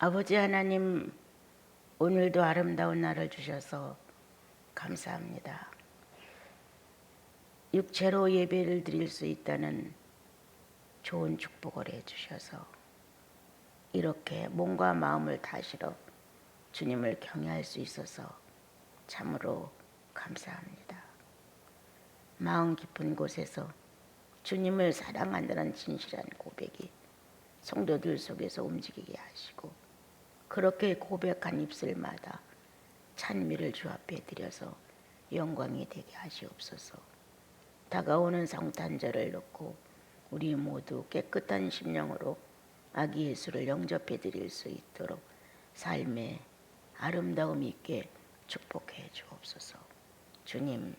아버지 하나님, 오늘도 아름다운 날을 주셔서 감사합니다. 육체로 예배를 드릴 수 있다는 좋은 축복을 해주셔서 이렇게 몸과 마음을 다시러 주님을 경외할 수 있어서 참으로 감사합니다. 마음 깊은 곳에서 주님을 사랑한다는 진실한 고백이 성도들 속에서 움직이게 하시고, 그렇게 고백한 입술마다 찬미를 주 앞에 드려서 영광이 되게 하시옵소서. 다가오는 성탄절을 놓고 우리 모두 깨끗한 심령으로 아기 예수를 영접해 드릴 수 있도록 삶의 아름다움 있게 축복해 주옵소서. 주님,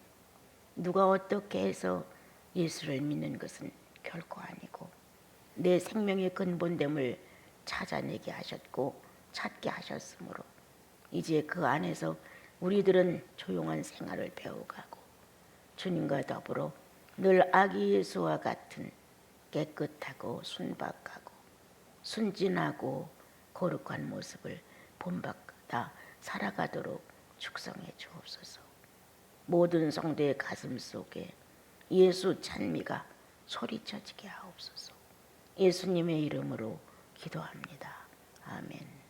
누가 어떻게 해서 예수를 믿는 것은 결코 아니고 내 생명의 근본됨을 찾아내게 하셨고 찾게 하셨으므로 이제 그 안에서 우리들은 조용한 생활을 배워가고 주님과 더불어 늘 아기 예수와 같은 깨끗하고 순박하고 순진하고 거룩한 모습을 본받아 살아가도록 축성해 주옵소서. 모든 성도의 가슴 속에 예수 찬미가 소리쳐지게 하옵소서. 예수님의 이름으로 기도합니다. 아멘.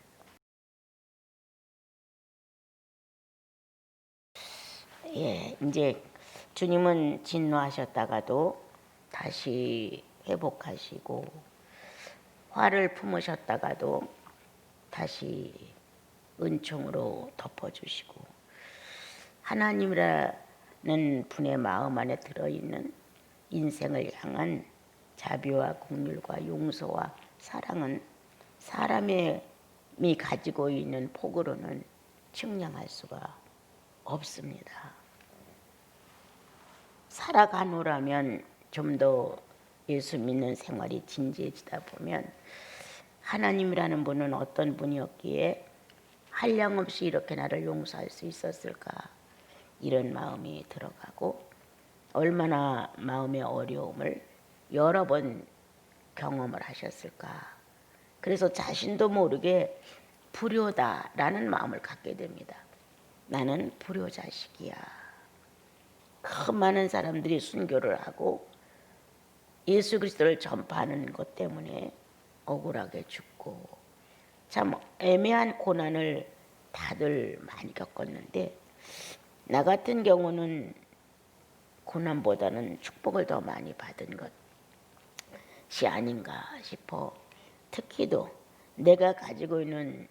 이제 주님은 진노하셨다가도 다시 회복하시고, 화를 품으셨다가도 다시 은총으로 덮어주시고, 하나님이라는 분의 마음 안에 들어있는 인생을 향한 자비와 긍휼과 용서와 사랑은 사람이 가지고 있는 폭으로는 측량할 수가 없습니다. 살아가노라면 좀 더 예수 믿는 생활이 진지해지다 보면 하나님이라는 분은 어떤 분이었기에 한량없이 이렇게 나를 용서할 수 있었을까, 이런 마음이 들어가고, 얼마나 마음의 어려움을 여러 번 경험을 하셨을까. 그래서 자신도 모르게 불효다라는 마음을 갖게 됩니다. 나는 불효자식이야. 그 많은 사람들이 순교를 하고 예수 그리스도를 전파하는 것 때문에 억울하게 죽고, 참 애매한 고난을 다들 많이 겪었는데, 나 같은 경우는 고난보다는 축복을 더 많이 받은 것이 아닌가 싶어. 특히도 내가 가지고 있는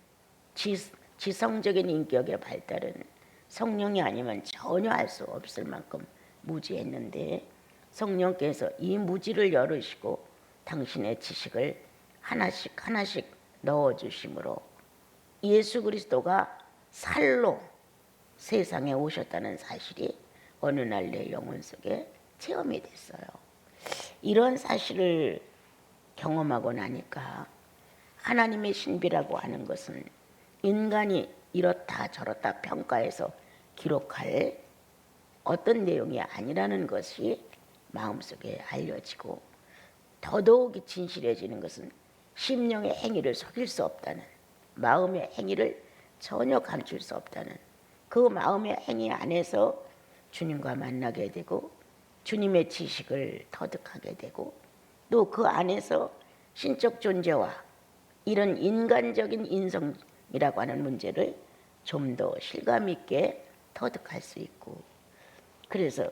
지성적인 인격의 발달은 성령이 아니면 전혀 할 수 없을 만큼 무지했는데, 성령께서 이 무지를 열으시고 당신의 지식을 하나씩 하나씩 넣어주심으로 예수 그리스도가 살로 세상에 오셨다는 사실이 어느 날 내 영혼 속에 체험이 됐어요. 이런 사실을 경험하고 나니까 하나님의 신비라고 하는 것은 인간이 이렇다 저렇다 평가해서 기록할 어떤 내용이 아니라는 것이 마음속에 알려지고, 더더욱이 진실해지는 것은 심령의 행위를 속일 수 없다는, 마음의 행위를 전혀 감출 수 없다는 그 마음의 행위 안에서 주님과 만나게 되고 주님의 지식을 터득하게 되고, 또 그 안에서 신적 존재와 이런 인간적인 인성이라고 하는 문제를 좀 더 실감 있게 터득할 수 있고, 그래서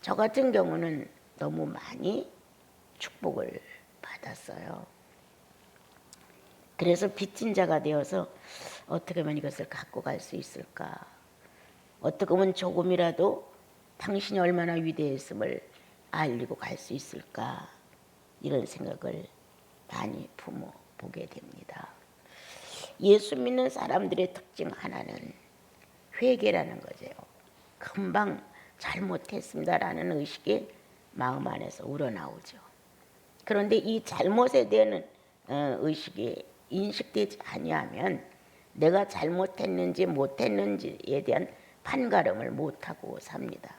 저 같은 경우는 너무 많이 축복을 받았어요. 그래서 빚진 자가 되어서 어떻게 하면 이것을 갖고 갈 수 있을까, 어떻게 보면 조금이라도 당신이 얼마나 위대했음을 알리고 갈 수 있을까, 이런 생각을 많이 품어보게 됩니다. 예수 믿는 사람들의 특징 하나는 회개라는 거죠. 금방 잘못했습니다라는 의식이 마음 안에서 우러나오죠. 그런데 이 잘못에 대한 의식이 인식되지 아니하면 내가 잘못했는지 못했는지에 대한 판가름을 못하고 삽니다.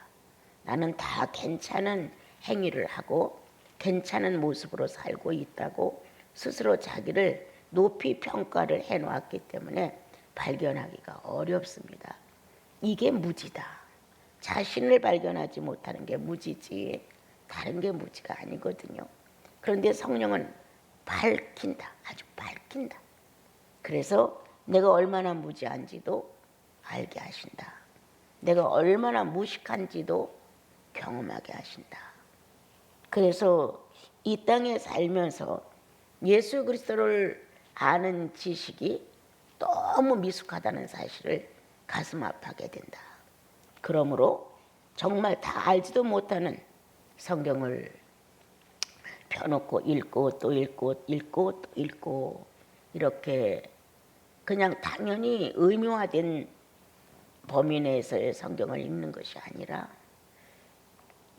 나는 다 괜찮은 행위를 하고 괜찮은 모습으로 살고 있다고 스스로 자기를 높이 평가를 해놓았기 때문에 발견하기가 어렵습니다. 이게 무지다. 자신을 발견하지 못하는 게 무지지 다른 게 무지가 아니거든요. 그런데 성령은 밝힌다. 아주 밝힌다. 그래서 내가 얼마나 무지한지도 알게 하신다. 내가 얼마나 무식한지도 경험하게 하신다. 그래서 이 땅에 살면서 예수 그리스도를 아는 지식이 너무 미숙하다는 사실을 가슴 아파하게 된다. 그러므로 정말 다 알지도 못하는 성경을 펴놓고 읽고 또 읽고 읽고 또 읽고 이렇게 그냥 당연히 의무화된 범위 내에서의 성경을 읽는 것이 아니라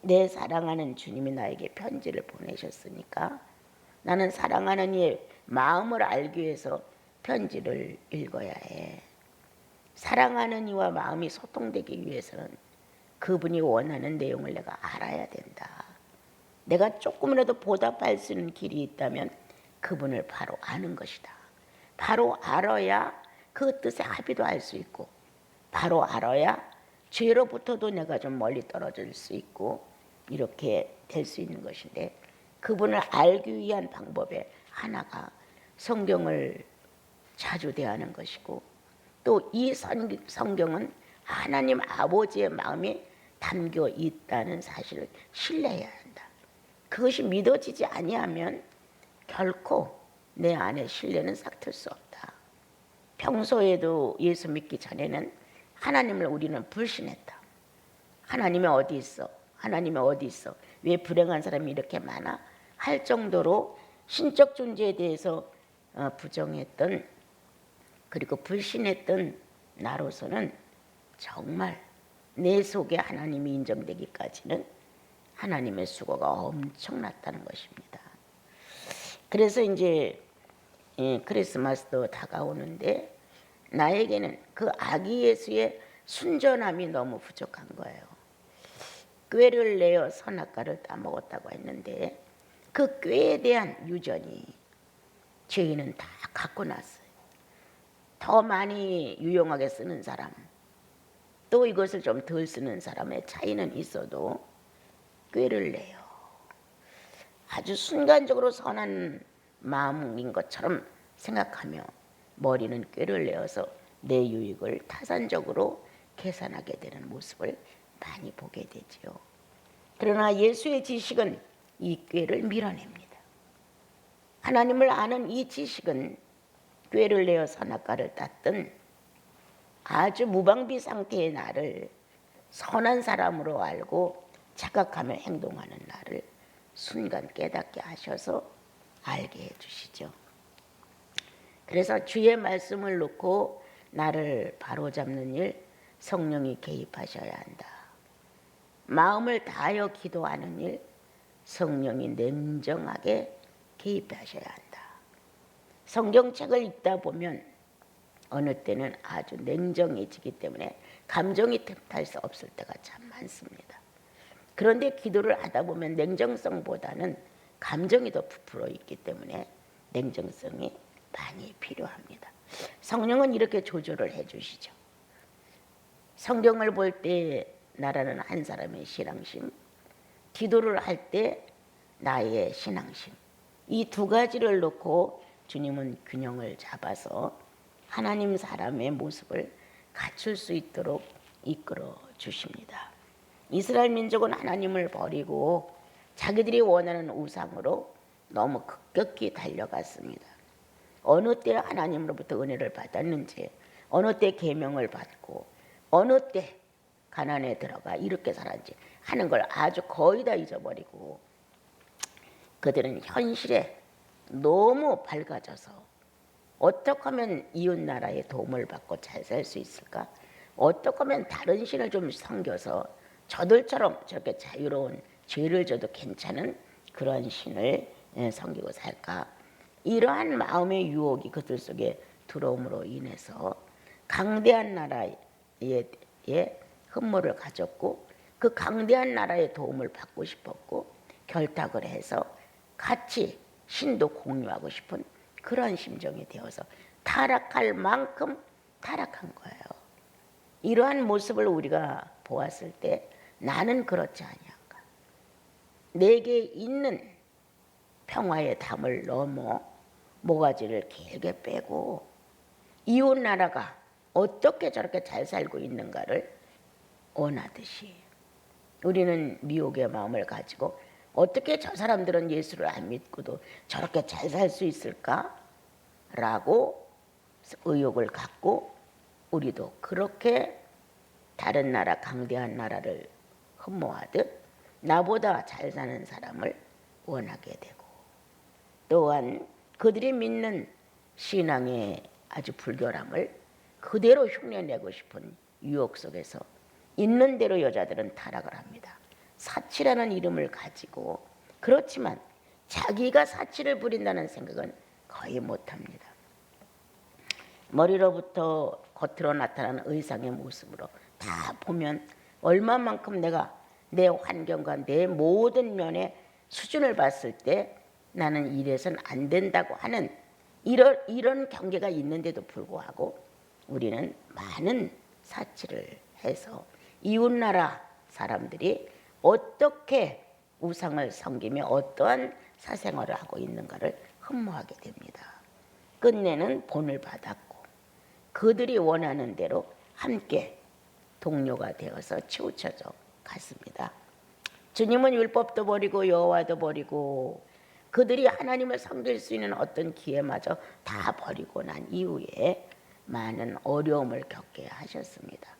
내 사랑하는 주님이 나에게 편지를 보내셨으니까 나는 사랑하는 이의 마음을 알기 위해서 편지를 읽어야 해. 사랑하는 이와 마음이 소통되기 위해서는 그분이 원하는 내용을 내가 알아야 된다. 내가 조금이라도 보답할 수 있는 길이 있다면 그분을 바로 아는 것이다. 바로 알아야 그 뜻에 합의도 할 수 있고 바로 알아야 죄로부터도 내가 좀 멀리 떨어질 수 있고 이렇게 될 수 있는 것인데 그분을 알기 위한 방법의 하나가 성경을 자주 대하는 것이고 또 이 성경은 하나님 아버지의 마음이 담겨 있다는 사실을 신뢰해야 한다. 그것이 믿어지지 아니하면 결코 내 안에 신뢰는 싹틀 수 없다. 평소에도 예수 믿기 전에는 하나님을 우리는 불신했다. 하나님이 어디 있어? 하나님이 어디 있어? 왜 불행한 사람이 이렇게 많아? 할 정도로 신적 존재에 대해서 부정했던 그리고 불신했던 나로서는 정말 내 속에 하나님이 인정되기까지는 하나님의 수고가 엄청났다는 것입니다. 그래서 이제 크리스마스도 다가오는데 나에게는 그 아기 예수의 순전함이 너무 부족한 거예요. 꾀를 내어 선악과를 따먹었다고 했는데 그 꾀에 대한 유전이 죄인은 다 갖고 났어요. 더 많이 유용하게 쓰는 사람 또 이것을 좀 덜 쓰는 사람의 차이는 있어도 꾀를 내요. 아주 순간적으로 선한 마음인 것처럼 생각하며 머리는 꾀를 내어서 내 유익을 타산적으로 계산하게 되는 모습을 많이 보게 되지요. 그러나 예수의 지식은 이 꾀를 밀어냅니다. 하나님을 아는 이 지식은 꾀를 내어 선악과를 땄던 아주 무방비 상태의 나를 선한 사람으로 알고 착각하며 행동하는 나를 순간 깨닫게 하셔서 알게 해주시죠. 그래서 주의 말씀을 놓고 나를 바로잡는 일 성령이 개입하셔야 한다. 마음을 다하여 기도하는 일 성령이 냉정하게 개입하셔야 한다. 성경책을 읽다 보면 어느 때는 아주 냉정해지기 때문에 감정이 틈탈 수 없을 때가 참 많습니다. 그런데 기도를 하다 보면 냉정성보다는 감정이 더 부풀어 있기 때문에 냉정성이 많이 필요합니다. 성령은 이렇게 조절을 해주시죠. 성경을 볼 때 나라는 한 사람의 신앙심, 기도를 할 때 나의 신앙심, 이 두 가지를 놓고 주님은 균형을 잡아서 하나님 사람의 모습을 갖출 수 있도록 이끌어 주십니다. 이스라엘 민족은 하나님을 버리고 자기들이 원하는 우상으로 너무 급격히 달려갔습니다. 어느 때 하나님으로부터 은혜를 받았는지, 어느 때 계명을 받고, 어느 때 가난에 들어가 이렇게 살았는지 하는 걸 아주 거의 다 잊어버리고 그들은 현실에 너무 밝아져서 어떻게 하면 이웃 나라의 도움을 받고 잘 살 수 있을까? 어떻게 하면 다른 신을 좀 섬겨서 저들처럼 저렇게 자유로운 죄를 져도 괜찮은 그런 신을 섬기고 살까? 이러한 마음의 유혹이 그들 속에 들어옴으로 인해서 강대한 나라의 흠모를 가졌고 그 강대한 나라의 도움을 받고 싶었고 결탁을 해서 같이 신도 공유하고 싶은 그런 심정이 되어서 타락할 만큼 타락한 거예요. 이러한 모습을 우리가 보았을 때 나는 그렇지 아니한가. 내게 있는 평화의 담을 넘어 모가지를 길게 빼고 이웃 나라가 어떻게 저렇게 잘 살고 있는가를 원하듯이 우리는 미혹의 마음을 가지고 어떻게 저 사람들은 예수를 안 믿고도 저렇게 잘 살 수 있을까? 라고 의욕을 갖고 우리도 그렇게 다른 나라 강대한 나라를 흠모하듯 나보다 잘 사는 사람을 원하게 되고 또한 그들이 믿는 신앙의 아주 불결함을 그대로 흉내내고 싶은 유혹 속에서 있는 대로 여자들은 타락을 합니다. 사치라는 이름을 가지고 그렇지만 자기가 사치를 부린다는 생각은 거의 못합니다. 머리로부터 겉으로 나타나는 의상의 모습으로 다 보면 얼마만큼 내가 내 환경과 내 모든 면의 수준을 봤을 때 나는 이래서는 안 된다고 하는 이런 경계가 있는데도 불구하고 우리는 많은 사치를 해서 이웃나라 사람들이 어떻게 우상을 섬기며 어떠한 사생활을 하고 있는가를 흠모하게 됩니다. 끝내는 본을 받았고 그들이 원하는 대로 함께 동료가 되어서 치우쳐져 갔습니다. 주님은 율법도 버리고 여호와도 버리고 그들이 하나님을 섬길 수 있는 어떤 기회마저 다 버리고 난 이후에 많은 어려움을 겪게 하셨습니다.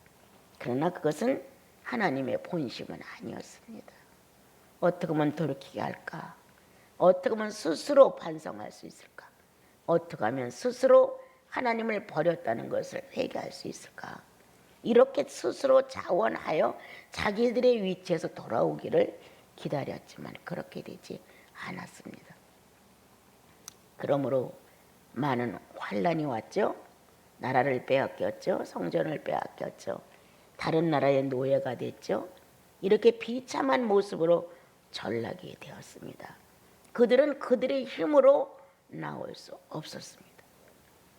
그러나 그것은 하나님의 본심은 아니었습니다. 어떻게 하면 돌이키게 할까? 어떻게 하면 스스로 반성할 수 있을까? 어떻게 하면 스스로 하나님을 버렸다는 것을 회개할 수 있을까? 이렇게 스스로 자원하여 자기들의 위치에서 돌아오기를 기다렸지만 그렇게 되지 않았습니다. 그러므로 많은 환난이 왔죠. 나라를 빼앗겼죠. 성전을 빼앗겼죠. 다른 나라의 노예가 됐죠. 이렇게 비참한 모습으로 전락이 되었습니다. 그들은 그들의 힘으로 나올 수 없었습니다.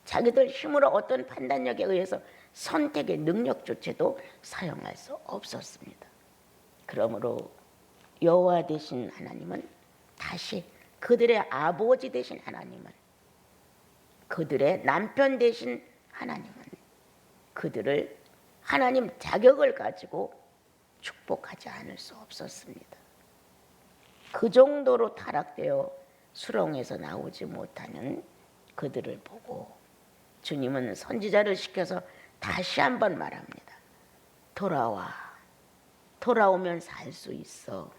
자기들 힘으로 어떤 판단력에 의해서 선택의 능력조차도 사용할 수 없었습니다. 그러므로 여호와 되신 하나님은 다시 그들의 아버지 되신 하나님은 그들의 남편 되신 하나님은 그들을 하나님 자격을 가지고 축복하지 않을 수 없었습니다. 그 정도로 타락되어 수렁에서 나오지 못하는 그들을 보고 주님은 선지자를 시켜서 다시 한번 말합니다. 돌아와. 돌아오면 살 수 있어.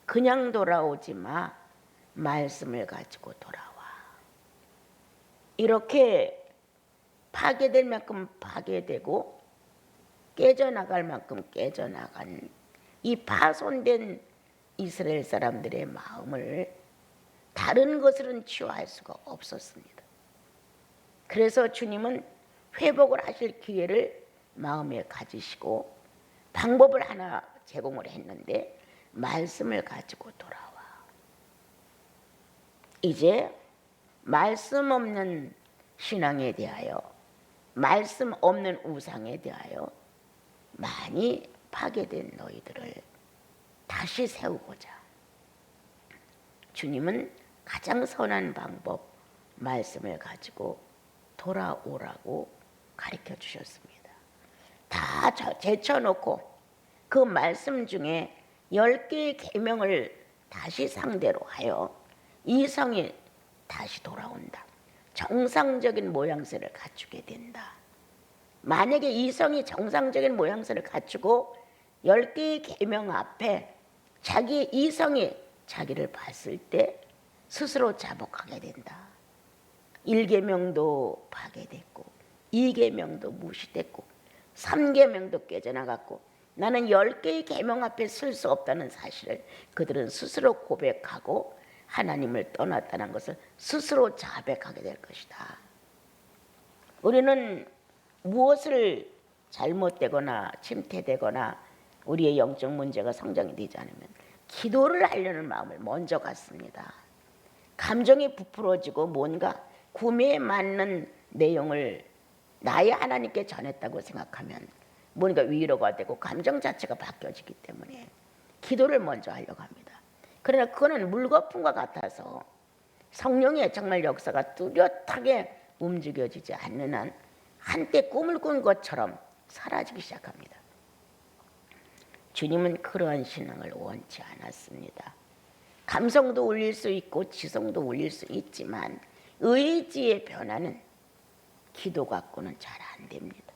그냥 돌아오지 마. 말씀을 가지고 돌아와. 이렇게 파괴될 만큼 파괴되고 깨져나갈 만큼 깨져나간 이 파손된 이스라엘 사람들의 마음을 다른 것으로는 치유할 수가 없었습니다. 그래서 주님은 회복을 하실 기회를 마음에 가지시고 방법을 하나 제공을 했는데 말씀을 가지고 돌아와. 이제 말씀 없는 신앙에 대하여 말씀 없는 우상에 대하여 많이 파괴된 너희들을 다시 세우고자 주님은 가장 선한 방법 말씀을 가지고 돌아오라고 가르쳐 주셨습니다. 다 제쳐놓고 그 말씀 중에 10개의 계명을 다시 상대로 하여 이성이 다시 돌아온다. 정상적인 모양새를 갖추게 된다. 만약에 이성이 정상적인 모양새를 갖추고 10개의 계명 앞에 자기 이성이 자기를 봤을 때 스스로 자복하게 된다. 1계명도 파괴됐고 2계명도 무시됐고 3계명도 깨져나갔고 나는 10개의 계명 앞에 설 수 없다는 사실을 그들은 스스로 고백하고 하나님을 떠났다는 것을 스스로 자백하게 될 것이다. 우리는 무엇을 잘못되거나 침체되거나 우리의 영적 문제가 성장이 되지 않으면 기도를 하려는 마음을 먼저 갖습니다. 감정이 부풀어지고 뭔가 구매에 맞는 내용을 나의 하나님께 전했다고 생각하면 뭔가 위로가 되고 감정 자체가 바뀌어지기 때문에 기도를 먼저 하려고 합니다. 그러나 그거는 물거품과 같아서 성령의 정말 역사가 뚜렷하게 움직여지지 않는 한 한때 꿈을 꾼 것처럼 사라지기 시작합니다. 주님은 그러한 신앙을 원치 않았습니다. 감성도 울릴 수 있고 지성도 울릴 수 있지만 의지의 변화는 기도 갖고는 잘 안 됩니다.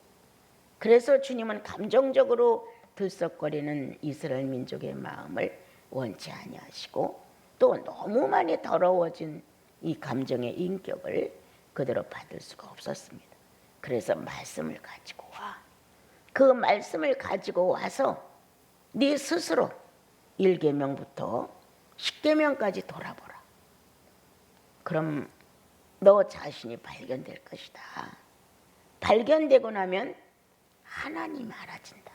그래서 주님은 감정적으로 들썩거리는 이스라엘 민족의 마음을 원치 아니하시고 또 너무 많이 더러워진 이 감정의 인격을 그대로 받을 수가 없었습니다. 그래서 말씀을 가지고 와. 그 말씀을 가지고 와서 네 스스로 1계명부터 10계명까지 돌아보라. 그럼 너 자신이 발견될 것이다. 발견되고 나면 하나님이 알아진다.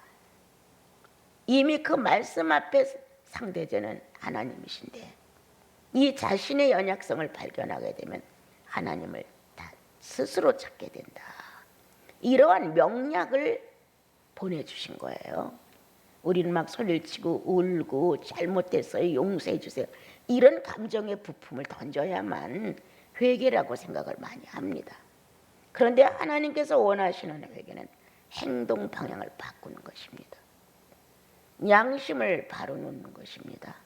이미 그 말씀 앞에 상대자는 하나님이신데 이 자신의 연약성을 발견하게 되면 하나님을 다 스스로 찾게 된다. 이러한 명약을 보내주신 거예요. 우리는 막 소리치고 울고 잘못됐어요, 용서해 주세요, 이런 감정의 부품을 던져야만 회개라고 생각을 많이 합니다. 그런데 하나님께서 원하시는 회개는 행동 방향을 바꾸는 것입니다. 양심을 바로 놓는 것입니다.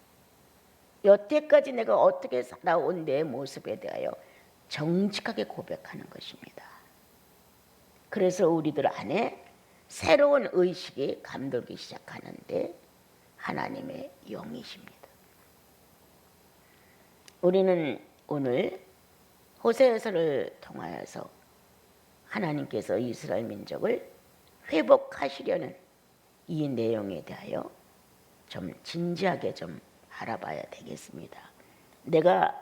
여태까지 내가 어떻게 살아온 내 모습에 대하여 정직하게 고백하는 것입니다. 그래서 우리들 안에 새로운 의식이 감돌기 시작하는데 하나님의 영이십니다. 우리는 오늘 호세아서를 통하여서 하나님께서 이스라엘 민족을 회복하시려는 이 내용에 대하여 좀 진지하게 좀 알아봐야 되겠습니다. 내가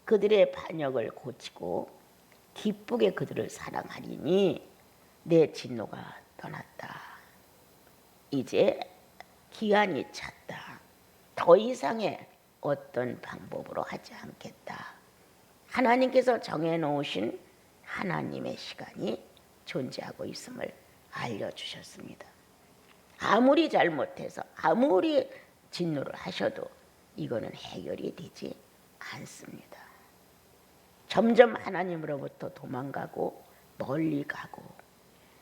그들의 반역을 고치고 기쁘게 그들을 사랑하리니 내 진노가 떠났다. 이제 기한이 찼다. 더 이상의 어떤 방법으로 하지 않겠다. 하나님께서 정해놓으신 하나님의 시간이 존재하고 있음을 알려주셨습니다. 아무리 잘못해서 아무리 진노를 하셔도 이거는 해결이 되지 않습니다. 점점 하나님으로부터 도망가고 멀리 가고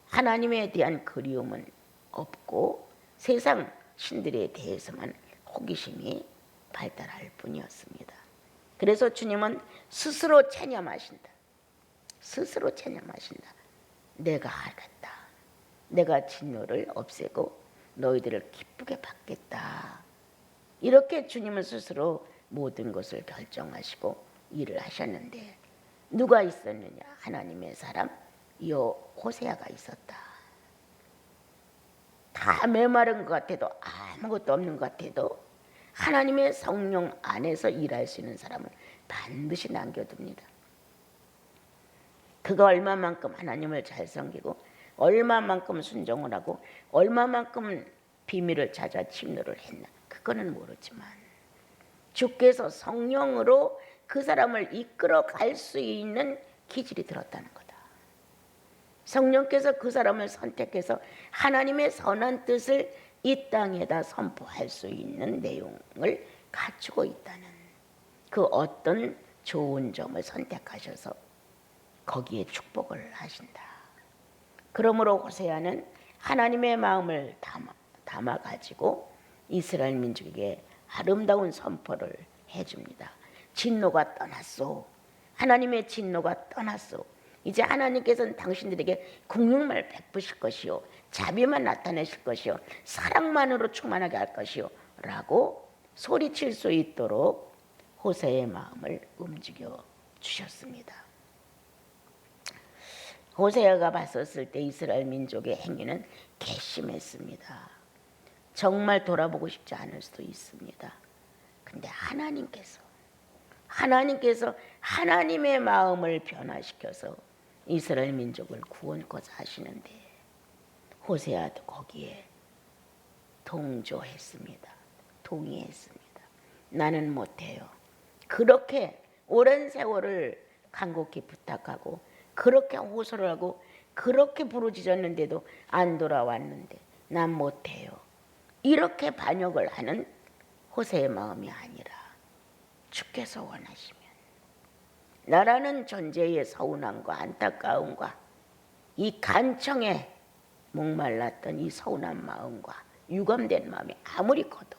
하나님에 대한 그리움은 없고 세상 신들에 대해서만 호기심이 발달할 뿐이었습니다. 그래서 주님은 스스로 체념하신다. 스스로 체념하신다. 내가 하겠다. 내가 진노를 없애고 너희들을 기쁘게 받겠다. 이렇게 주님은 스스로 모든 것을 결정하시고 일을 하셨는데 누가 있었느냐? 하나님의 사람 호세아가 있었다. 다 메마른 것 같아도 아무것도 없는 것 같아도 하나님의 성령 안에서 일할 수 있는 사람은 반드시 남겨둡니다. 그가 얼마만큼 하나님을 잘 섬기고 얼마만큼 순종을 하고 얼마만큼 비밀을 찾아 침노를 했나 그거는 모르지만 주께서 성령으로 그 사람을 이끌어 갈 수 있는 기질이 들었다는 거다. 성령께서 그 사람을 선택해서 하나님의 선한 뜻을 이 땅에다 선포할 수 있는 내용을 갖추고 있다는 그 어떤 좋은 점을 선택하셔서 거기에 축복을 하신다. 그러므로 호세아는 하나님의 마음을 담아가지고 이스라엘 민족에게 아름다운 선포를 해줍니다. 진노가 떠났소. 하나님의 진노가 떠났소. 이제 하나님께서는 당신들에게 국률만 베푸실 것이요 자비만 나타내실 것이요 사랑만으로 충만하게 할 것이요 라고 소리칠 수 있도록 호세의 마음을 움직여 주셨습니다. 호세아가 봤었을 때 이스라엘 민족의 행위는 괘씸했습니다. 정말 돌아보고 싶지 않을 수도 있습니다. 근데 하나님께서 하나님의 마음을 변화시켜서 이스라엘 민족을 구원코자 하시는데 호세아도 거기에 동조했습니다. 동의했습니다. 나는 못해요. 그렇게 오랜 세월을 간곡히 부탁하고 그렇게 호소를 하고 그렇게 부르짖었는데도 안 돌아왔는데 난 못해요. 이렇게 반역을 하는 호세의 마음이 아니라 주께서 원하시면 나라는 존재의 서운함과 안타까움과 이 간청에 목말랐던 이 서운한 마음과 유감된 마음이 아무리 커도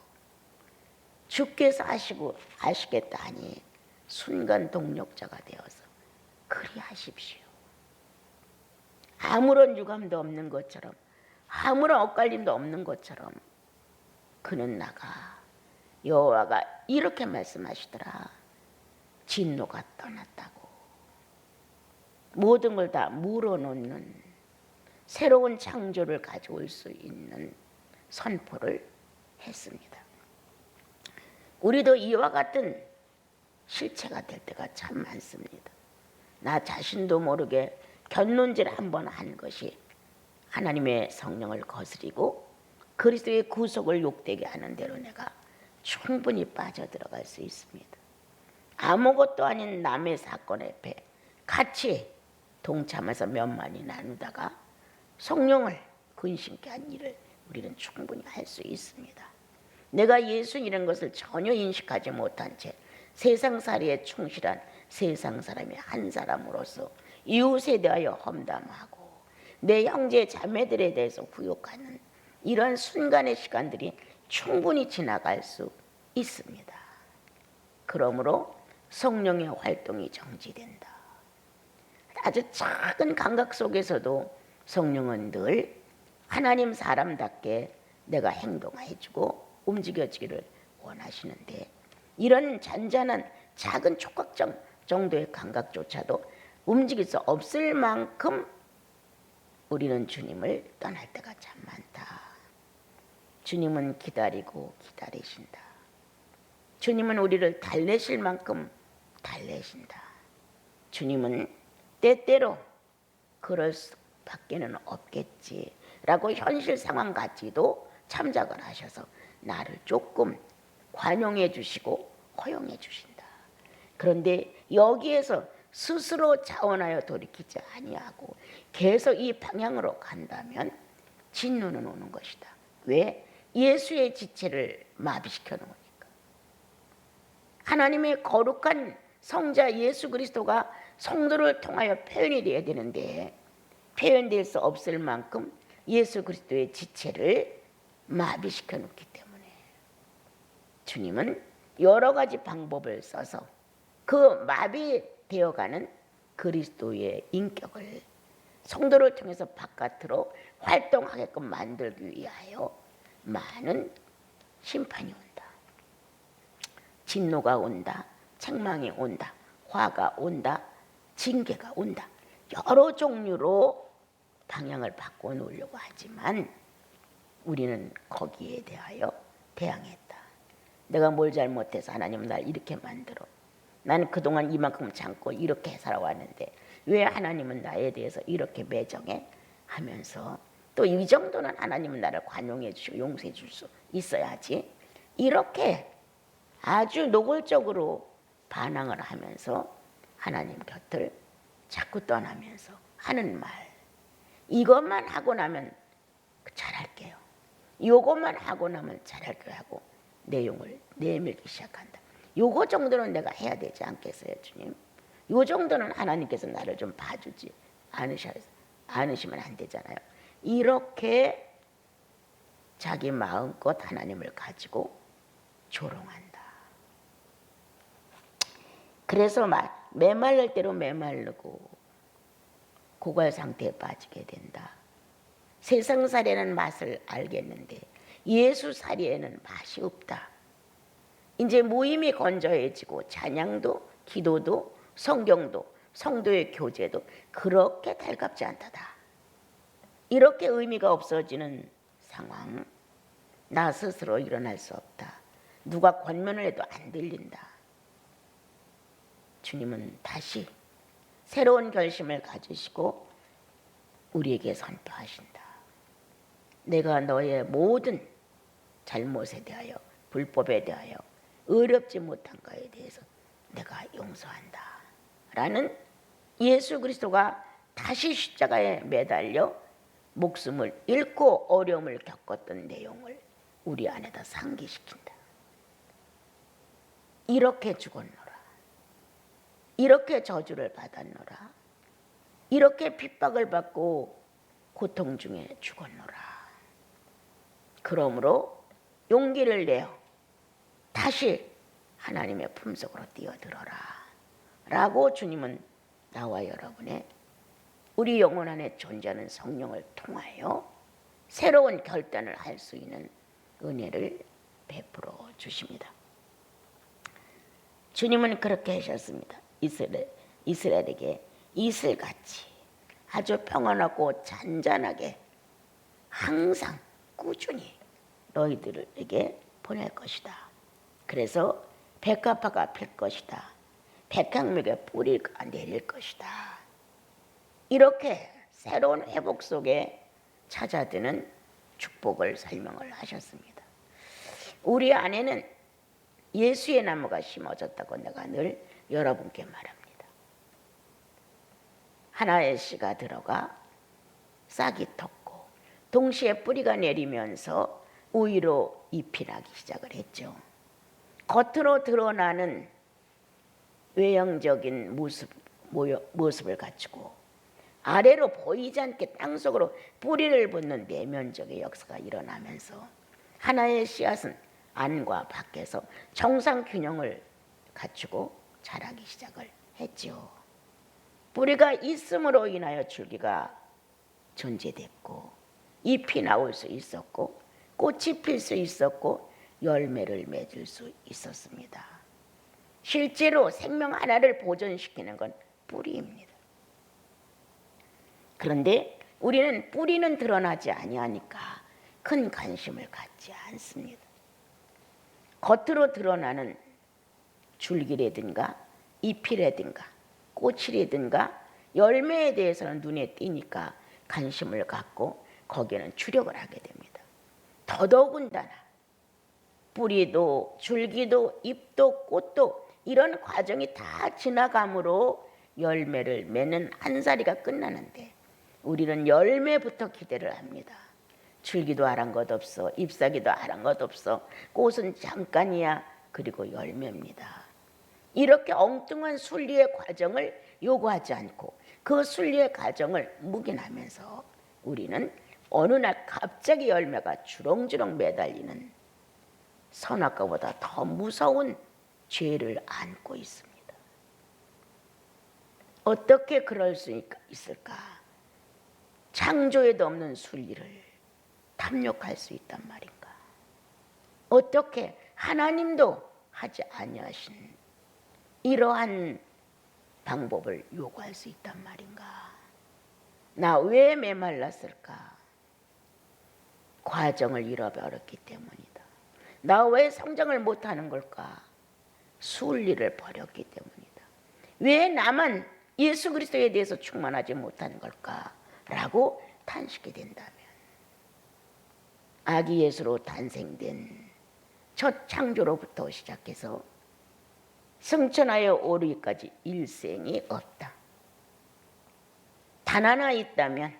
주께서 하시겠다 하니 순간 동력자가 되어서 그리하십시오. 아무런 유감도 없는 것처럼 아무런 엇갈림도 없는 것처럼 그는 나가. 여호와가 이렇게 말씀하시더라. 진노가 떠났다고. 모든 걸 다 물어놓는 새로운 창조를 가져올 수 있는 선포를 했습니다. 우리도 이와 같은 실체가 될 때가 참 많습니다. 나 자신도 모르게 견눈질 한번 한 것이 하나님의 성령을 거스리고 그리스도의 구속을 욕되게 하는 대로 내가 충분히 빠져들어갈 수 있습니다. 아무것도 아닌 남의 사건 앞에 같이 동참해서 면만이 나누다가 성령을 근심케 한 일을 우리는 충분히 할 수 있습니다. 내가 예수이라는 것을 전혀 인식하지 못한 채 세상살이에 충실한 세상 사람의 한 사람으로서 이웃에 대하여 험담하고 내 형제 자매들에 대해서 구욕하는 이런 순간의 시간들이 충분히 지나갈 수 있습니다. 그러므로 성령의 활동이 정지된다. 아주 작은 감각 속에서도 성령은 늘 하나님 사람답게 내가 행동해주고 움직여지기를 원하시는데 이런 잔잔한 작은 촉각 정도의 감각조차도 움직일 수 없을 만큼 우리는 주님을 떠날 때가 참 많다. 주님은 기다리고 기다리신다. 주님은 우리를 달래실 만큼 달래신다. 주님은 때때로 그럴 수밖에는 없겠지라고 현실 상황까지도 참작을 하셔서 나를 조금 관용해 주시고 허용해 주신다. 그런데 여기에서 스스로 자원하여 돌이키지 아니하고 계속 이 방향으로 간다면 진노는 오는 것이다. 왜? 예수의 지체를 마비시켜 놓으니까. 하나님의 거룩한 성자 예수 그리스도가 성도를 통하여 표현이 되어야 되는데 표현될 수 없을 만큼 예수 그리스도의 지체를 마비시켜 놓기 때문에 주님은 여러 가지 방법을 써서 그 마비되어가는 그리스도의 인격을 성도를 통해서 바깥으로 활동하게끔 만들기 위하여 많은 심판이 온다. 진노가 온다. 책망이 온다. 화가 온다. 징계가 온다. 여러 종류로 방향을 바꿔 놓으려고 하지만 우리는 거기에 대하여 대항했다. 내가 뭘 잘못해서 하나님은 날 이렇게 만들어. 나는 그동안 이만큼 참고 이렇게 살아왔는데 왜 하나님은 나에 대해서 이렇게 매정해? 하면서 또 이 정도는 하나님은 나를 관용해 주시고 용서해 줄 수 있어야지. 이렇게 아주 노골적으로 반항을 하면서 하나님 곁을 자꾸 떠나면서 하는 말. 이것만 하고 나면 잘할게요. 이것만 하고 나면 잘할게요 하고 내용을 내밀기 시작한다. 요거 정도는 내가 해야 되지 않겠어요, 주님? 요 정도는 하나님께서 나를 좀 봐주지 않으시면 안 되잖아요. 이렇게 자기 마음껏 하나님을 가지고 조롱한다. 그래서 메말를 대로 메마르고 고갈 상태에 빠지게 된다. 세상살이라는 맛을 알겠는데 예수살이에는 맛이 없다. 이제 모임이 건조해지고 찬양도 기도도 성경도 성도의 교제도 그렇게 달갑지 않다다. 이렇게 의미가 없어지는 상황, 나 스스로 일어날 수 없다. 누가 권면을 해도 안 들린다. 주님은 다시 새로운 결심을 가지시고 우리에게 선포하신다. 내가 너의 모든 잘못에 대하여 불법에 대하여 의롭지 못한 것에 대해서 내가 용서한다 라는 예수 그리스도가 다시 십자가에 매달려 목숨을 잃고 어려움을 겪었던 내용을 우리 안에다 상기시킨다. 이렇게 죽었노라. 이렇게 저주를 받았노라. 이렇게 핍박을 받고 고통 중에 죽었노라. 그러므로 용기를 내어 다시 하나님의 품속으로 뛰어들어라 라고 주님은 나와 여러분의 우리 영혼 안에 존재하는 성령을 통하여 새로운 결단을 할 수 있는 은혜를 베풀어 주십니다. 주님은 그렇게 하셨습니다. 이스라엘에게 이슬같이 아주 평안하고 잔잔하게 항상 꾸준히 너희들에게 보낼 것이다. 그래서 백합화가 필 것이다. 백향목의 뿌리가 내릴 것이다. 이렇게 새로운 회복 속에 찾아드는 축복을 설명을 하셨습니다. 우리 안에는 예수의 나무가 심어졌다고 내가 늘 여러분께 말합니다. 하나의 씨가 들어가 싹이 텄고 동시에 뿌리가 내리면서 우위로 잎이 나기 시작을 했죠. 겉으로 드러나는 외형적인 모습을 갖추고 아래로 보이지 않게 땅속으로 뿌리를 붓는 내면적의 역사가 일어나면서 하나의 씨앗은 안과 밖에서 정상 균형을 갖추고 자라기 시작을 했죠. 뿌리가 있음으로 인하여 줄기가 존재됐고 잎이 나올 수 있었고 꽃이 필 수 있었고 열매를 맺을 수 있었습니다. 실제로 생명 하나를 보존시키는 건 뿌리입니다. 그런데 우리는 뿌리는 드러나지 아니하니까 큰 관심을 갖지 않습니다. 겉으로 드러나는 줄기라든가 잎이라든가 꽃이라든가 열매에 대해서는 눈에 띄니까 관심을 갖고 거기에는 주력을 하게 됩니다. 더더군다나 뿌리도 줄기도 잎도 꽃도 이런 과정이 다 지나감으로 열매를 맺는 한 사리가 끝나는데 우리는 열매부터 기대를 합니다. 줄기도 아랑곳 없어, 잎사귀도 아랑곳 없어, 꽃은 잠깐이야, 그리고 열매입니다. 이렇게 엉뚱한 순리의 과정을 요구하지 않고 그 순리의 과정을 묵인하면서 우리는 어느 날 갑자기 열매가 주렁주렁 매달리는 선악과보다 더 무서운 죄를 안고 있습니다. 어떻게 그럴 수 있을까? 창조에도 없는 순리를 탐욕할 수 있단 말인가? 어떻게 하나님도 하지 아니하신 이러한 방법을 요구할 수 있단 말인가? 나 왜 메말랐을까? 과정을 잃어버렸기 때문이다. 나 왜 성장을 못하는 걸까? 순리를 버렸기 때문이다. 왜 나만 예수 그리스도에 대해서 충만하지 못하는 걸까? 라고 탄식이 된다면 아기 예수로 탄생된 첫 창조로부터 시작해서 승천하여 오르기까지 일생이 없다. 단 하나 있다면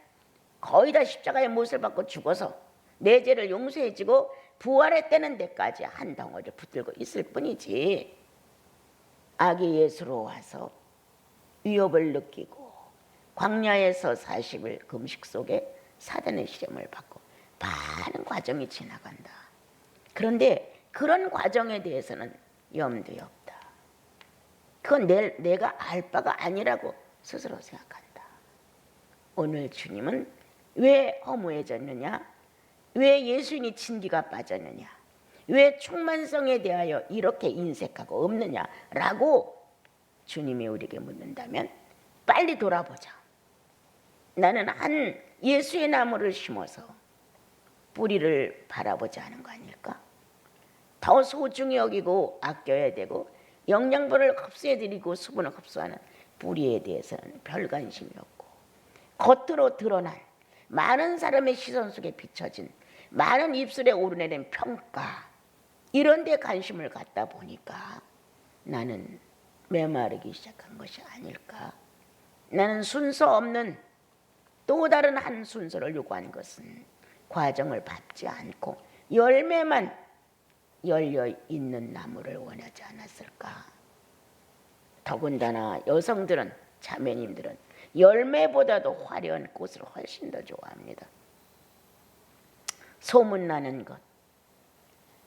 거의 다 십자가의 못을 받고 죽어서 내 죄를 용서해주고 부활했다는 데까지 한 덩어리 붙들고 있을 뿐이지 아기 예수로 와서 위협을 느끼고 광야에서 40일 금식 속에 사단의 시험을 받고 많은 과정이 지나간다. 그런데 그런 과정에 대해서는 염두에 없다. 그건 내가 알 바가 아니라고 스스로 생각한다. 오늘 주님은 왜 허무해졌느냐? 왜 예수인이 진기가 빠졌느냐? 왜 충만성에 대하여 이렇게 인색하고 없느냐라고 주님이 우리에게 묻는다면 빨리 돌아보자. 나는 한 예수의 나무를 심어서 뿌리를 바라보지 않은 거 아닐까? 더 소중히 여기고 아껴야 되고 영양분을 흡수해드리고 수분을 흡수하는 뿌리에 대해서는 별 관심이 없고 겉으로 드러난 많은 사람의 시선 속에 비춰진 많은 입술에 오르내린 평가 이런 데 관심을 갖다 보니까 나는 메마르기 시작한 것이 아닐까. 나는 순서 없는 또 다른 한 순서를 요구한 것은 과정을 밟지 않고 열매만 열려 있는 나무를 원하지 않았을까. 더군다나 여성들은, 자매님들은 열매보다도 화려한 꽃을 훨씬 더 좋아합니다. 소문나는 것,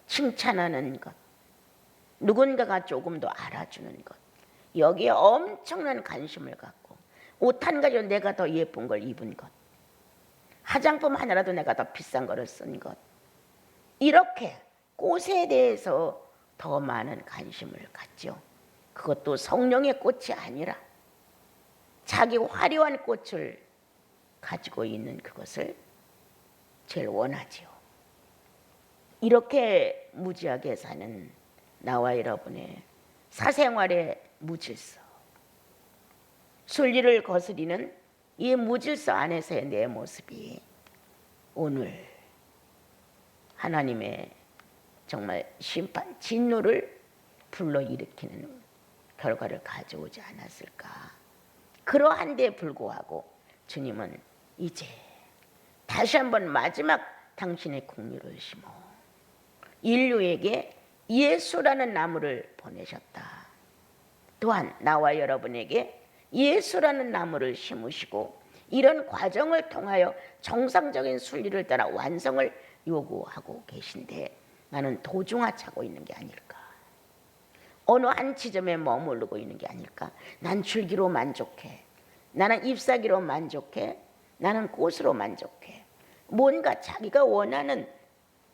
칭찬하는 것, 누군가가 조금 더 알아주는 것, 여기에 엄청난 관심을 갖고 옷 한 가지로 내가 더 예쁜 걸 입은 것, 화장품 하나라도 내가 더 비싼 거를 쓴 것, 이렇게 꽃에 대해서 더 많은 관심을 갖죠. 그것도 성령의 꽃이 아니라 자기 화려한 꽃을 가지고 있는 그것을 제일 원하지요. 이렇게 무지하게 사는 나와 여러분의 사생활의 무질서, 순리를 거스리는 이 무질서 안에서의 내 모습이 오늘 하나님의 정말 심판, 진노를 불러일으키는 결과를 가져오지 않았을까. 그러한데 불구하고 주님은 이제 다시 한번 마지막 당신의 국류를 심어 인류에게 예수라는 나무를 보내셨다. 또한 나와 여러분에게 예수라는 나무를 심으시고 이런 과정을 통하여 정상적인 순리를 따라 완성을 요구하고 계신데 나는 도중하차고 있는 게 아닐까. 어느 한 지점에 머무르고 있는 게 아닐까. 난 줄기로 만족해. 나는 잎사귀로 만족해. 나는 꽃으로 만족해. 뭔가 자기가 원하는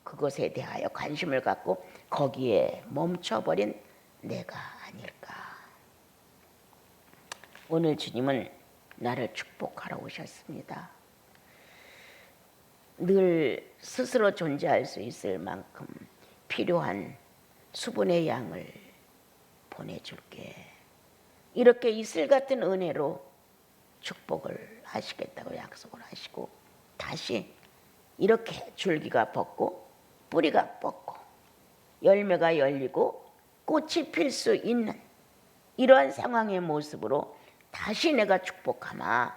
그것에 대하여 관심을 갖고 거기에 멈춰버린 내가 아닐까. 오늘 주님은 나를 축복하러 오셨습니다. 늘 스스로 존재할 수 있을 만큼 필요한 수분의 양을 보내줄게. 이렇게 이슬 같은 은혜로 축복을 하시겠다고 약속을 하시고 다시 이렇게 줄기가 뻗고 뿌리가 뻗고 열매가 열리고 꽃이 필 수 있는 이러한 상황의 모습으로 다시 내가 축복하마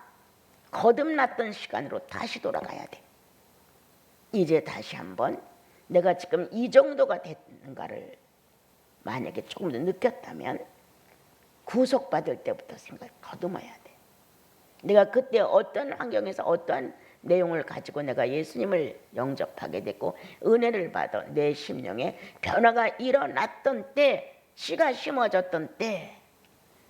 거듭났던 시간으로 다시 돌아가야 돼. 이제 다시 한번 내가 지금 이 정도가 됐는가를 만약에 조금 더 느꼈다면 구속받을 때부터 생각을 거듭어야 돼. 내가 그때 어떤 환경에서 어떠한 내용을 가지고 내가 예수님을 영접하게 됐고 은혜를 받아 내 심령에 변화가 일어났던 때, 씨가 심어졌던 때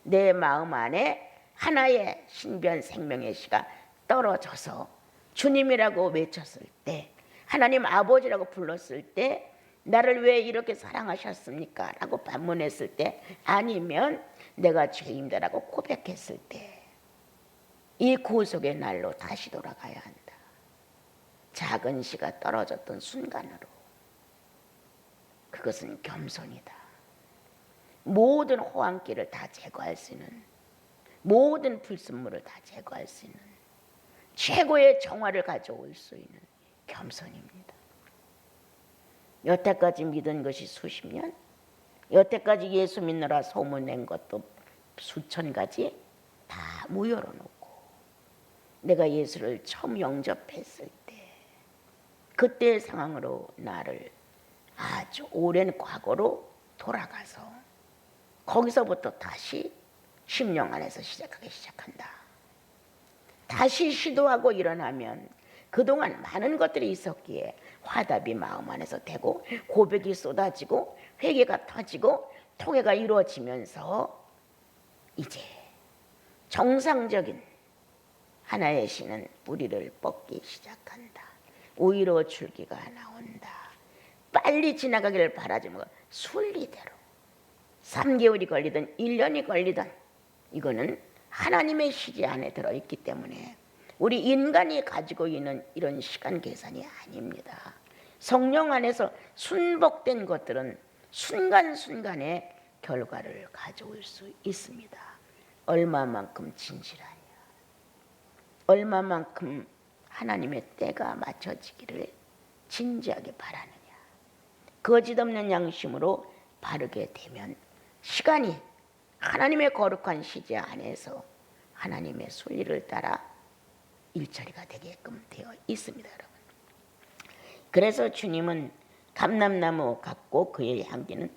내 마음 안에 하나의 신비한 생명의 씨가 떨어져서 주님이라고 외쳤을 때, 하나님 아버지라고 불렀을 때 나를 왜 이렇게 사랑하셨습니까? 라고 반문했을 때, 아니면 내가 죄인다라고 고백했을 때 이 구속의 날로 다시 돌아가야 한다. 작은 씨가 떨어졌던 순간으로. 그것은 겸손이다. 모든 호황기를 다 제거할 수 있는, 모든 불순물을 다 제거할 수 있는 최고의 정화를 가져올 수 있는 겸손입니다. 여태까지 믿은 것이 수십 년, 여태까지 예수 믿느라 소문낸 것도 수천 가지 다 무효로 놓고 내가 예수를 처음 영접했을 때 그때의 상황으로 나를 아주 오랜 과거로 돌아가서 거기서부터 다시 심령 안에서 시작하기 시작한다. 다시 시도하고 일어나면 그동안 많은 것들이 있었기에 화답이 마음 안에서 되고 고백이 쏟아지고 회개가 터지고 통회가 이루어지면서 이제 정상적인 하나의 씨는 뿌리를 뻗기 시작한다. 오히려 줄기가 나온다. 빨리 지나가기를 바라지 말고 순리대로 3개월이 걸리든 1년이 걸리든 이거는 하나님의 시제 안에 들어있기 때문에 우리 인간이 가지고 있는 이런 시간 계산이 아닙니다. 성령 안에서 순복된 것들은 순간순간의 결과를 가져올 수 있습니다. 얼마만큼 진실하냐, 얼마만큼 하나님의 때가 맞춰지기를 진지하게 바라느냐. 거짓없는 양심으로 바르게 되면 시간이 하나님의 거룩한 시제 안에서 하나님의 순리를 따라 일처리가 되게끔 되어 있습니다, 여러분. 그래서 주님은 감람나무 같고 그의 향기는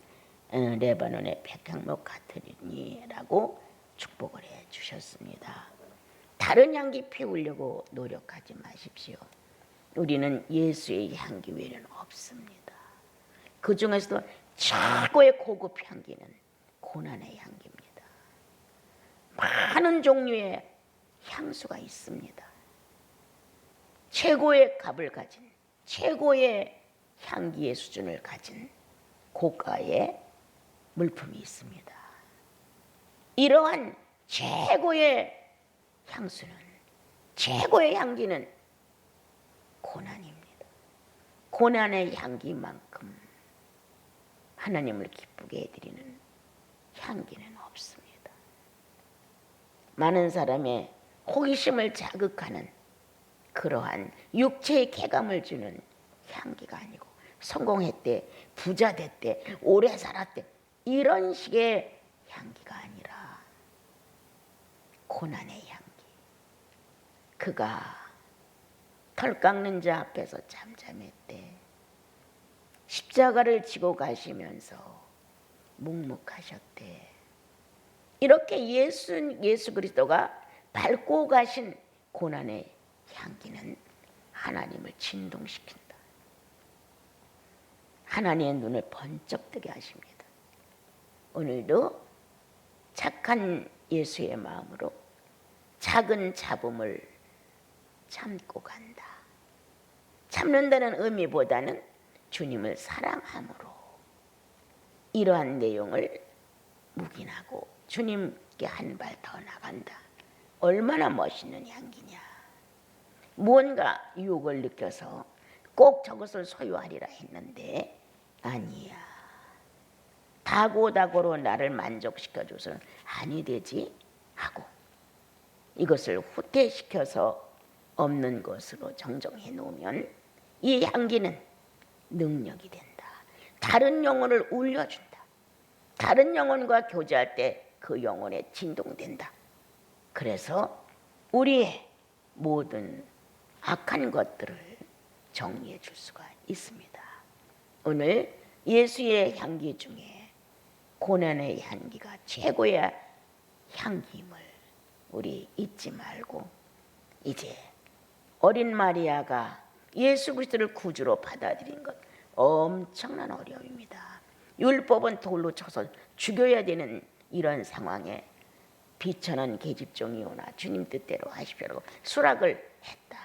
레바논의 백향목 같으리니라고 축복을 해 주셨습니다. 다른 향기 피우려고 노력하지 마십시오. 우리는 예수의 향기 외에는 없습니다. 그 중에서도 최고의 고급 향기는 고난의 향기입니다. 많은 종류의 향수가 있습니다. 최고의 값을 가진, 최고의 향기의 수준을 가진 고가의 물품이 있습니다. 이러한 최고의 향수는, 최고의 향기는 고난입니다. 고난의 향기만큼 하나님을 기쁘게 해드리는 향기는 없습니다. 많은 사람의 호기심을 자극하는 그러한 육체의 쾌감을 주는 향기가 아니고, 성공했대, 부자 됐대, 오래 살았대, 이런 식의 향기가 아니라 고난의 향기. 그가 털 깎는 자 앞에서 잠잠했대. 십자가를 지고 가시면서 묵묵하셨대. 이렇게 예수 그리스도가 밟고 가신 고난의 향기는 하나님을 진동시킨다. 하나님의 눈을 번쩍 뜨게 하십니다. 오늘도 착한 예수의 마음으로 작은 잡음을 참고 간다. 참는다는 의미보다는 주님을 사랑함으로 이러한 내용을 묵인하고 주님께 한 발 더 나간다. 얼마나 멋있는 향기냐. 무언가 유혹을 느껴서 꼭 저것을 소유하리라 했는데 아니야. 다고다고로 나를 만족시켜줘서는 아니 되지 하고 이것을 후퇴시켜서 없는 것으로 정정해 놓으면 이 향기는 능력이 된다. 다른 영혼을 울려준다. 다른 영혼과 교제할 때 그 영혼에 진동된다. 그래서 우리의 모든 악한 것들을 정리해 줄 수가 있습니다. 오늘 예수의 향기 중에 고난의 향기가 최고의 향기임을 우리 잊지 말고, 이제 어린 마리아가 예수 그리스도를 구주로 받아들인 것 엄청난 어려움입니다. 율법은 돌로 쳐서 죽여야 되는 이런 상황에 비천한 계집종이 오나 주님 뜻대로 하십시오라고 수락을 했다.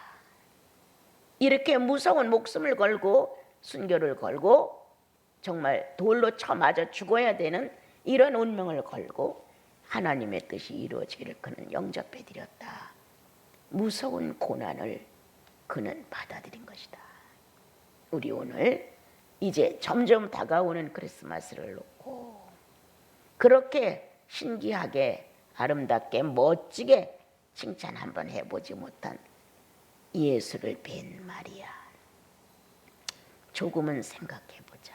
이렇게 무서운 목숨을 걸고 순교를 걸고 정말 돌로 쳐 맞아 죽어야 되는 이런 운명을 걸고 하나님의 뜻이 이루어지기를 그는 영접해 드렸다. 무서운 고난을 그는 받아들인 것이다. 우리 오늘 이제 점점 다가오는 크리스마스를 놓고 그렇게 신기하게 아름답게 멋지게 칭찬 한번 해보지 못한 예수를 뵌 마리아, 조금은 생각해보자.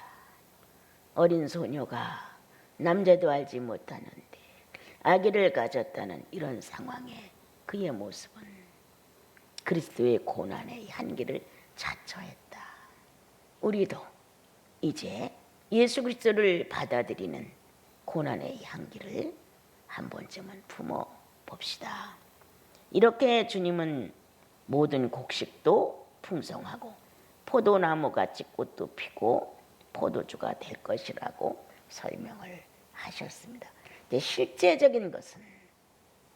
어린 소녀가 남자도 알지 못하는데 아기를 가졌다는 이런 상황에 그의 모습은 그리스도의 고난의 향기를 자처했다. 우리도 이제 예수 그리스도를 받아들이는 고난의 향기를 한 번쯤은 품어봅시다. 이렇게 주님은 모든 곡식도 풍성하고 포도나무같이 꽃도 피고 포도주가 될 것이라고 설명을 하셨습니다. 실제적인 것은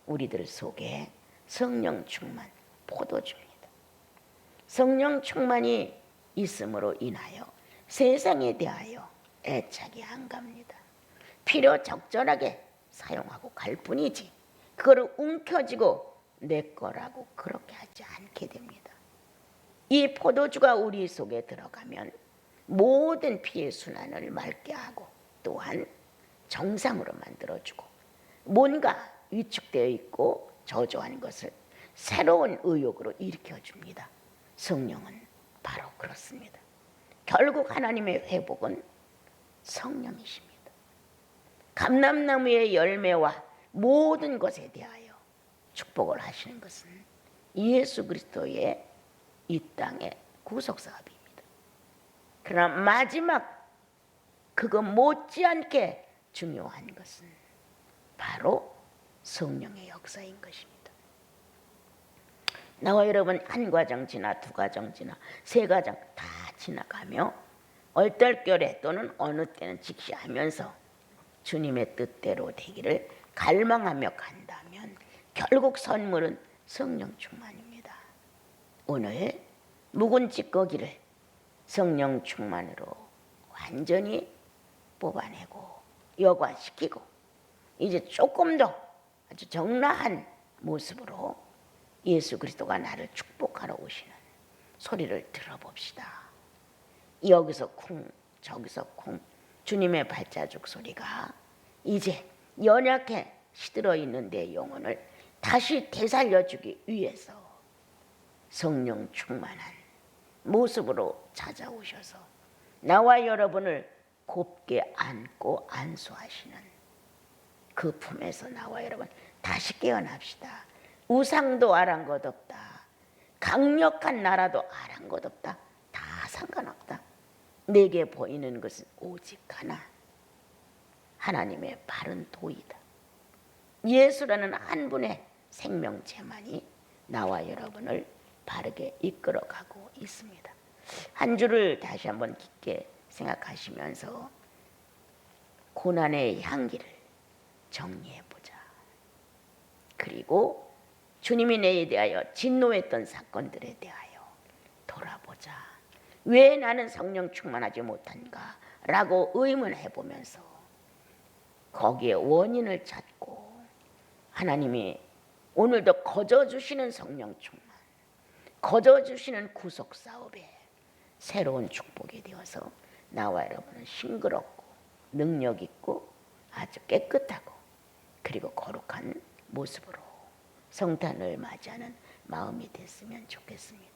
우리들 속에 성령 충만, 포도주입니다. 성령 충만이 있음으로 인하여 세상에 대하여 애착이 안 갑니다. 필요 적절하게 사용하고 갈 뿐이지 그거를 움켜쥐고 내 거라고 그렇게 하지 않게 됩니다. 이 포도주가 우리 속에 들어가면 모든 피의 순환을 맑게 하고 또한 정상으로 만들어주고 뭔가 위축되어 있고 저조한 것을 새로운 의욕으로 일으켜줍니다. 성령은 바로 그렇습니다. 결국 하나님의 회복은 성령이십니다. 감람나무의 열매와 모든 것에 대하여 축복을 하시는 것은 예수 그리스도의 이 땅의 구속사업입니다. 그러나 마지막 그거 못지않게 중요한 것은 바로 성령의 역사인 것입니다. 나와 여러분 한 과정 지나 두 과정 지나 세 과정 다 지나가며 얼떨결에 또는 어느 때는 직시하면서 주님의 뜻대로 되기를 갈망하며 간다면 결국 선물은 성령 충만입니다. 오늘 묵은 찌꺼기를 성령 충만으로 완전히 뽑아내고 여과시키고 이제 조금 더 아주 적나한 모습으로 예수 그리스도가 나를 축복하러 오시는 소리를 들어봅시다. 여기서 쿵 저기서 쿵 주님의 발자국 소리가 이제 연약해 시들어 있는 내 영혼을 다시 되살려주기 위해서 성령 충만한 모습으로 찾아오셔서 나와 여러분을 곱게 안고 안수하시는 그 품에서 나와 여러분 다시 깨어납시다. 우상도 아랑곳없다. 강력한 나라도 아랑곳없다. 다 상관없다. 내게 보이는 것은 오직 하나, 하나님의 바른 도이다. 예수라는 한 분의 생명체만이 나와 여러분을 바르게 이끌어가고 있습니다. 한 주를 다시 한번 깊게 생각하시면서 고난의 향기를 정리해보자. 그리고 주님이 내에 대하여 진노했던 사건들에 대하여 돌아보자. 왜 나는 성령 충만하지 못한가? 라고 의문해보면서 거기에 원인을 찾고 하나님이 오늘도 거저주시는 성령 충만, 거저주시는 구속사업에 새로운 축복이 되어서 나와 여러분은 싱그럽고 능력있고 아주 깨끗하고 그리고 거룩한 모습으로 성탄을 맞이하는 마음이 됐으면 좋겠습니다.